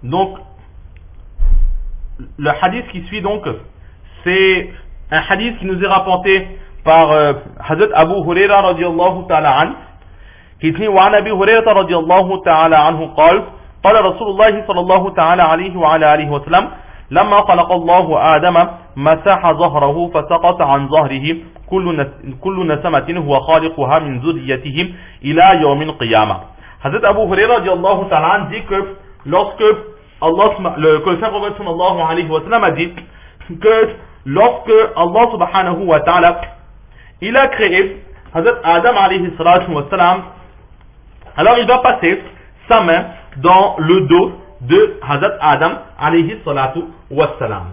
Donc, le hadith qui suit donc, c'est un hadith qui nous est rapporté par Hazrat Abu Huraira radiallahu ta'ala an, qui dit وعن أبي هريرة رضي الله تعالى عنه قال قال رسول الله صلى الله تعالى عليه وعلى آله وسلم لما خلق الله آدم مسح ظهره فسقط عن ظهره كل نسمة هو خالقها من ذريته إلى يوم القيامة. Hazrat Abu Huraira radiallahu ta'ala an dit que lorsque que le Saint-Prophète sallallahu alayhi wa sallam a dit que lorsque Allah subhanahu wa ta'ala il a créé Hazrat Adam alayhi salatu wa salam, alors il va passer sa main dans le dos de Hazrat Adam alayhi salatu wa salam.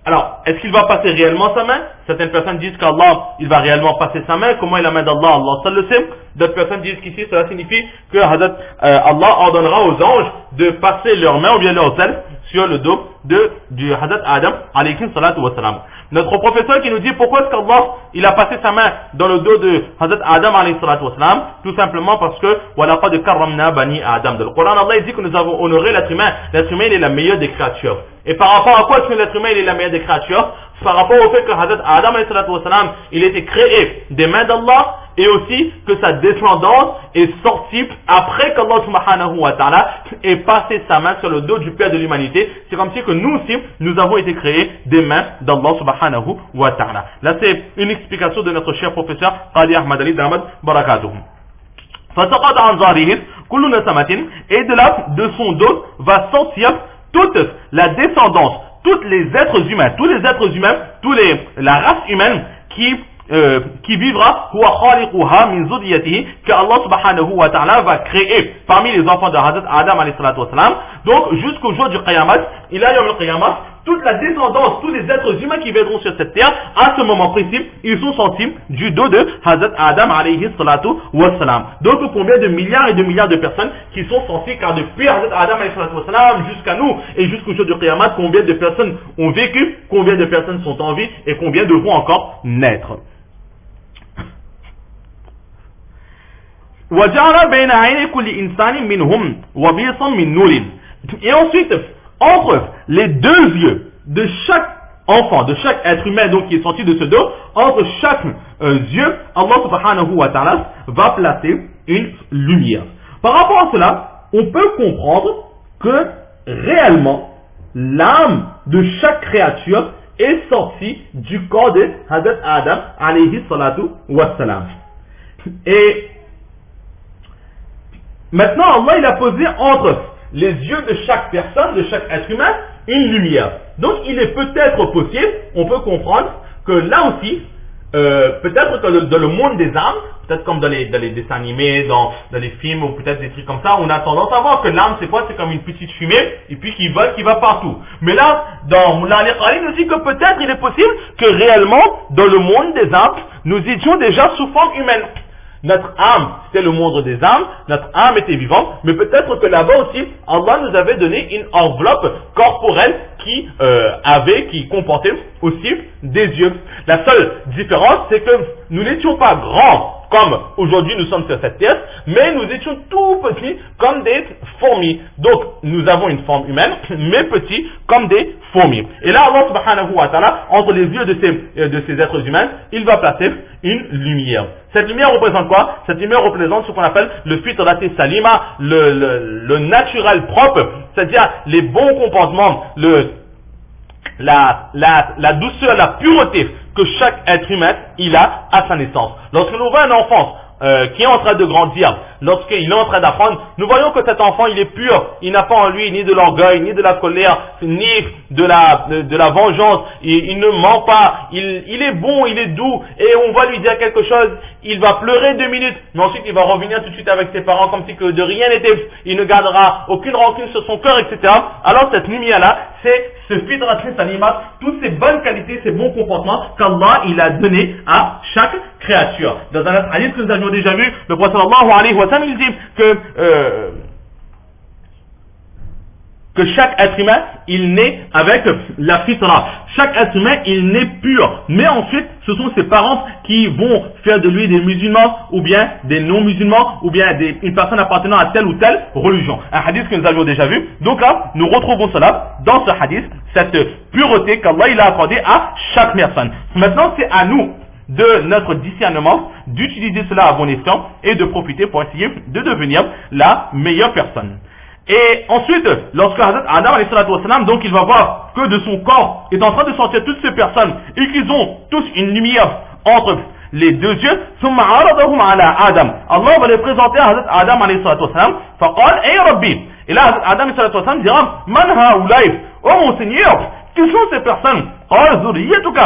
Alors, est-ce qu'il va passer réellement sa main? Certaines personnes disent qu'Allah, il va réellement passer sa main. Comment est la main d'Allah? Allah seul le sait. D'autres personnes disent qu'ici, cela signifie que Allah ordonnera aux anges de passer leurs mains ou bien leurs ailes sur le dos du Hazrat Adam alayhi salatu wa salam. Notre professeur qui nous dit pourquoi est-ce qu'Allah il a passé sa main dans le dos de Hazrat Adam alayhi salatu wa salam, tout simplement parce que وَلَقَدْ كَرَّمْنَا بَنِي Adam. Dans le Coran, Allah il dit que nous avons honoré l'être humain. L'être humain il est la meilleure des créatures. Et par rapport à quoi est-ce que l'être humain il est la meilleure des créatures? Par rapport au fait que Hazrat Adam alayhi salatu wa salam, il était créé des mains d'Allah, et aussi que sa descendance est sortie après qu'Allah subhanahu wa ta'ala ait passé sa main sur le dos du Père de l'humanité. C'est comme si que nous aussi, nous avons été créés des mains d'Allah subhanahu wa ta'ala. Là, c'est une explication de notre cher professeur Qadi Ahmad Ali Damad Barakatuh. Et de là, de son dos, va sortir toute la descendance, tous les êtres humains, la race humaine qui vivra que Allah subhanahu wa ta'ala va créer parmi les enfants de Hazrat Adam alayhi salatu wa salam. Donc jusqu'au jour du Qiyamah, il a le Qiyamah, toute la descendance, tous les êtres humains qui viendront sur cette terre, à ce moment précis, ils sont sortis du dos de Hazrat Adam alayhi salatu wa salam. Donc combien de milliards et de milliards de personnes qui sont sorties, car depuis Hazrat Adam alayhi salatu wa salam jusqu'à nous et jusqu'au jour du Qiyamah, combien de personnes ont vécu, combien de personnes sont en vie et combien devront encore naître. Et ensuite, entre les deux yeux de chaque enfant, de chaque être humain donc qui est sorti de ce dos, entre chaque yeux, Allah subhanahu wa ta'ala va placer une lumière. Par rapport à cela, on peut comprendre que réellement, l'âme de chaque créature est sortie du corps de Hazrat Adam alayhi salatu wa salam. Et maintenant, Allah il a posé entre les yeux de chaque personne, de chaque être humain, une lumière. Donc, il est peut-être possible, on peut comprendre que là aussi, peut-être que dans le monde des âmes, peut-être comme dans les dessins animés, dans les films, ou peut-être des trucs comme ça, on a tendance à voir que l'âme, c'est quoi? C'est comme une petite fumée, et puis qui va partout. Mais là, dans Moula Ali nous dit que peut-être il est possible que réellement, dans le monde des âmes, nous étions déjà sous forme humaine. Notre âme, c'était le monde des âmes, notre âme était vivante, mais peut-être que là-bas aussi, Allah nous avait donné une enveloppe corporelle qui comportait aussi des yeux. La seule différence, c'est que nous n'étions pas grands comme aujourd'hui nous sommes sur cette terre, mais nous étions tout petits comme des fourmis. Donc, nous avons une forme humaine, mais petits comme des fourmis. Et là, Allah subhanahu wa ta'ala, entre les yeux de ces êtres humains, il va placer une lumière. Cette lumière représente quoi? Cette lumière représente ce qu'on appelle le fitrati salima, le naturel propre, c'est-à-dire les bons comportements, la douceur, la pureté que chaque être humain il a à sa naissance. Lorsque nous voyons un enfant qui est en train de grandir, lorsqu'il est en train d'apprendre, nous voyons que cet enfant il est pur, il n'a pas en lui ni de l'orgueil, ni de la colère, ni de la vengeance, il ne ment pas, il est bon, il est doux, et on va lui dire quelque chose, il va pleurer 2 minutes, mais ensuite il va revenir tout de suite avec ses parents comme si que de rien n'était, il ne gardera aucune rancune sur son cœur, etc. Alors cette lumière-là, c'est ce fidratri salima, toutes ces bonnes qualités, ces bons comportements qu'Allah il a donné à chaque créature. Dans un autre hadith que nous avions déjà vu, le prophète sallallahu alayhi wa sallam il dit que que chaque être humain, il naît avec la fitra. Chaque être humain, il naît pur. Mais ensuite, ce sont ses parents qui vont faire de lui des musulmans, ou bien des non-musulmans, ou bien une personne appartenant à telle ou telle religion. Un hadith que nous avions déjà vu. Donc là, nous retrouvons cela dans ce hadith, cette pureté qu'Allah il a accordée à chaque personne. Maintenant, c'est à nous, de notre discernement, d'utiliser cela à bon escient et de profiter pour essayer de devenir la meilleure personne. Et ensuite, lorsque Hazrat Adam alayhi salatu wassalam, donc il va voir que de son corps est en train de sortir toutes ces personnes et qu'ils ont tous une lumière entre les deux yeux, ثم عرضهم على آدم. Allah va les présenter à Hazrat Adam alayhi salatu wassalam, فقال أي ربي. Et là, Hazrat Adam alayhi salatu wassalam dira, من هؤلاء? Oh mon Seigneur, qui sont ces personnes? قال ذريتك.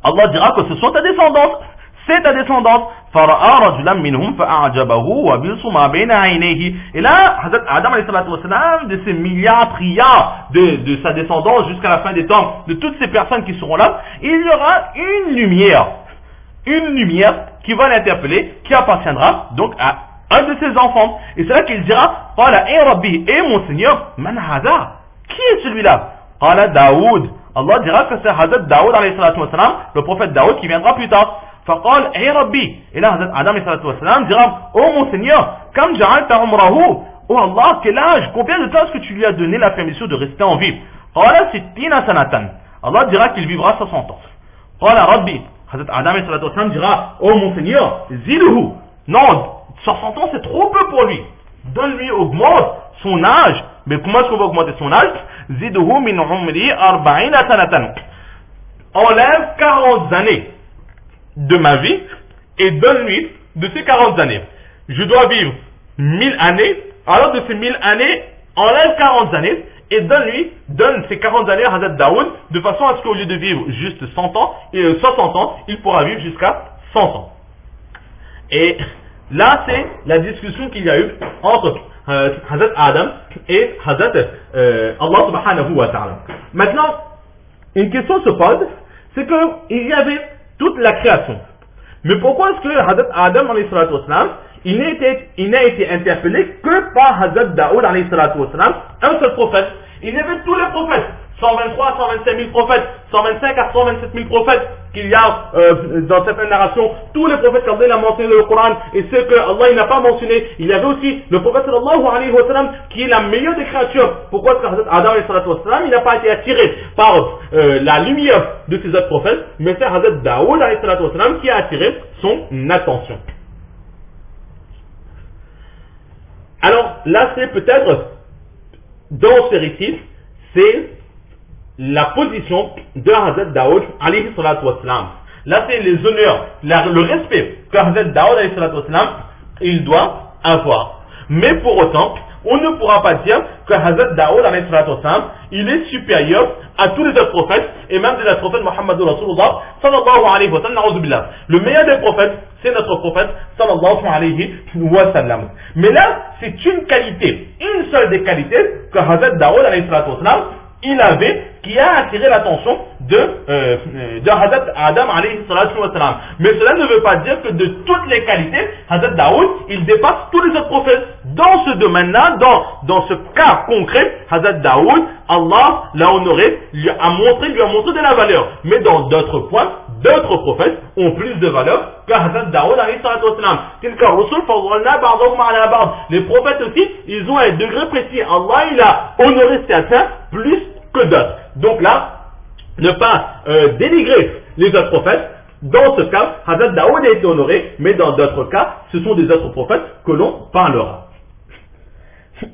Allah dira que ce sont ta descendance, c'est ta descendance. فَرَأَى رَجُلًا مِّنْهُمْ فَأَعْجَبَهُ وَبِلْسُ مَا بَيْنَ عَيْنَيْهِ. Et là, Hazrat Adam alayhi salatu wassalam, de ces milliards, trilliards de sa descendance jusqu'à la fin des temps, de toutes ces personnes qui seront là, il y aura une lumière qui va l'interpeller, qui appartiendra donc à un de ses enfants. Et c'est là qu'il dira, قَالَ أَيْ رَبِّي, et mon Seigneur, مَنْ هَذَا? Qui est celui-là? قَالَ داود. Allah dira que c'est Hazrat Daoud alayhi salatu wassalam, le prophète Daoud qui viendra plus tard. فقال أي ربي. Et là Hazrat Adam alayhi salatu wassalam dira, oh mon Seigneur, كم جعلت عمره? Oh Allah, quel âge, combien de temps est-ce que tu lui as donné la permission de rester en vie? قال 60 سنة. Allah dira qu'il vivra 60 ans. قال ربي. Hazrat Adam alayhi salatu wassalam dira, oh mon Seigneur, زده. Non, 60 ans c'est trop peu pour lui. Donne-lui, augmente son âge. Mais comment est-ce qu'on va augmenter son âge? زده من عمري 40 سنة. Enlève 40 années de ma vie et donne-lui de ces 40 années. Je dois vivre 1000 années, alors de ces 1000 années, enlève 40 années et donne ces 40 années à Hazrat Daoud, de façon à ce qu'au lieu de vivre juste 100 ans, 60 ans, il pourra vivre jusqu'à 100 ans. Et là, c'est la discussion qu'il y a eu entre Hazrat Adam et Hazrat Allah subhanahu wa ta'ala. Maintenant, une question se pose, c'est qu'il y avait toute la création. Mais pourquoi est-ce que Hazrat Adam alayhi salatu wassalam, il n'a été interpellé que par Hazrat Daoud alayhi salatu wassalam, un seul prophète? Il y avait tous les prophètes, 123 125 000 prophètes, 125 à 127 000 prophètes qu'il y a dans certaines narrations, tous les prophètes qu'Allah a mentionné dans le Coran et ceux que Allah n'a pas mentionné. Il y avait aussi le prophète sallallahu alayhi wa sallam qui est la meilleure des créatures. Pourquoi est-ce que Adam alayhi salatu wassalam, il n'a pas été attiré par la lumière de ces autres prophètes, mais c'est Hazrat Daoud alayhi salatu wassalam qui a attiré son attention. Alors là, c'est peut-être dans ce récit, c'est la position de Hazrat Daoud alayhi salatu wassalam. Là, c'est les honneurs, le respect que Hazrat Daoud alayhi salatu wassalam, il doit avoir. Mais pour autant, on ne pourra pas dire que Hazrat Daoud alayhi salatu wassalam, il est supérieur à tous les autres prophètes, et même de notre prophète Muhammad Rasulullah sallallahu alayhi wa sallam. Le meilleur des prophètes, c'est notre prophète sallallahu alayhi wa sallam. Mais là, c'est une qualité, une seule des qualités que Hazrat Daoud alayhi salatu wassalam, il avait, qui a attiré l'attention de Hazrat Adam alayhi salatu wassalam. Mais cela ne veut pas dire que de toutes les qualités, Hazrat Daoud, il dépasse tous les autres prophètes. Dans ce domaine-là, dans ce cas concret, Hazrat Daoud, Allah l'a honoré, lui a montré de la valeur. Mais dans d'autres points, d'autres prophètes ont plus de valeur que Hazrat Daoud alayhi salatu wassalam. Les prophètes aussi, ils ont un degré précis. Allah, il a honoré certains plus que d'autres. Donc là, ne pas dénigrer les autres prophètes. Dans ce cas, Hazrat Daoud a été honoré, mais dans d'autres cas, ce sont des autres prophètes que l'on parlera.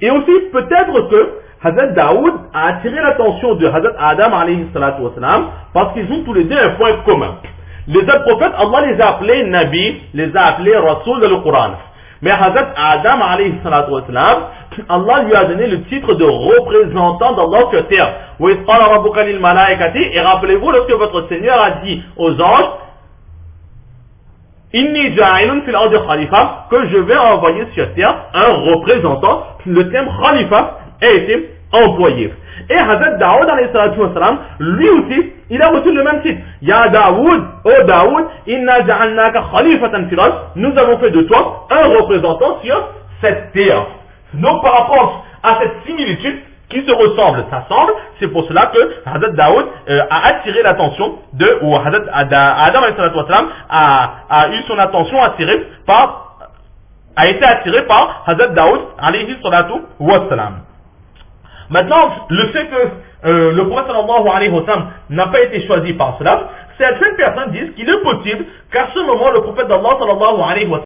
Et aussi, peut-être que Hazrat Daoud a attiré l'attention de Hazrat Adam alayhi salatu wassalam, parce qu'ils ont tous les deux un point commun. Les autres prophètes, Allah les a appelés Nabi, les a appelés Rasul dans le Coran. Mais Hazrat Adam alayhi salatu wassalam, Allah lui a donné le titre de représentant d'Allah sur terre. Et rappelez-vous, lorsque votre Seigneur a dit aux anges, Inni ja'ilun fil ardi khalifa, que je vais envoyer sur terre un représentant. Le terme khalifa a été employé. Et Hazrat Daoud alayhi salatu wassalam, lui aussi, il a reçu le même titre. Ya Daoud, oh Daoud, inna ja'alnaka khalifatan fil ard, nous avons fait de toi un représentant sur cette terre. Donc par rapport à cette similitude, qui se ressemblent, s'assemblent. C'est pour cela que Hazrat Daoud a attiré l'attention ou Hazrat Adam a eu son attention attirée a été attiré par Hazrat Daoud alayhi salatu wassalam. Maintenant, le fait que le prophète sallallahu alayhi wa sallam n'a pas été choisi par cela, certaines personnes disent qu'il est possible qu'à ce moment le prophète d'Allah sallallahu alayhi wa sallam